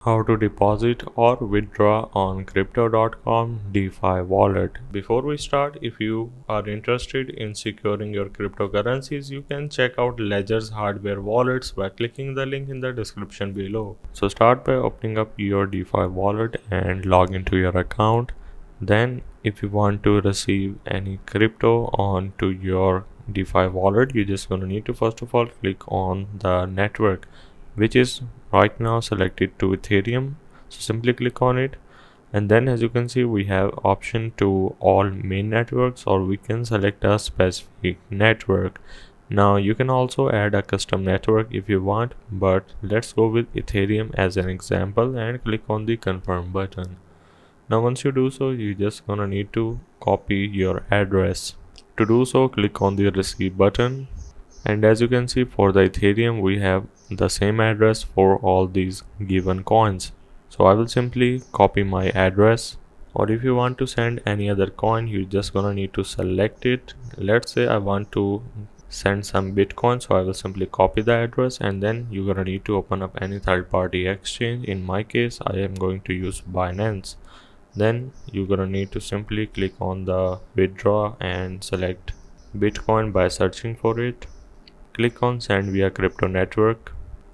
How to deposit or withdraw on crypto.com DeFi wallet. Before we start, if you are interested in securing your cryptocurrencies, you can check out Ledger's hardware wallets by clicking the link in the description below. So start by opening up your DeFi wallet and log into your account. Then if you want to receive any crypto onto your DeFi wallet, you're just gonna need to first of all click on the network, which is right now selected to Ethereum. So simply click on it, and then as you can see we have option to all main networks, or we can select a specific network. Now you can also add a custom network if you want, but let's go with Ethereum as an example and click on the confirm button. Now once you do so, you just gonna need to copy your address. To do so, click on the receive button, and as you can see for the Ethereum we have the same address for all these given coins. So I will simply copy my address, or if you want to send any other coin, you just gonna need to select it. Let's say I want to send some Bitcoin, so I will simply copy the address, and then you're gonna need to open up any third-party exchange. In my case I am going to use Binance. Then you're gonna need to simply click on the withdraw and select Bitcoin by searching for it. Click on send via crypto network,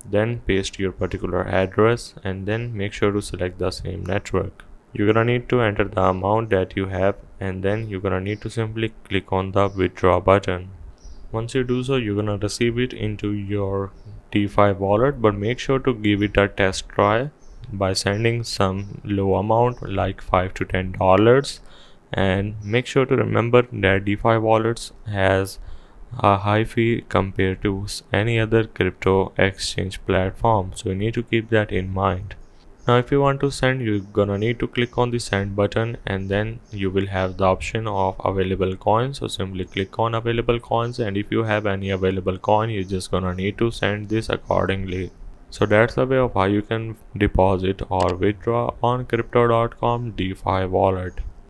then paste your particular address, and then make sure to select the same network. You're gonna need to enter the amount that you have, and then you're gonna need to simply click on the withdraw button. Once you do so, you're gonna receive it into your DeFi wallet, but make sure to give it a test try by sending some low amount like $5 to $10, and make sure to remember that DeFi wallets has a high fee compared to any other crypto exchange platform, so you need to keep that in mind. Now if you want to send, you're gonna need to click on the send button, and then you will have the option of available coins. So simply click on available coins, and if you have any available coin, you're just gonna need to send this accordingly. So that's the way of how you can deposit or withdraw on crypto.com DeFi wallet.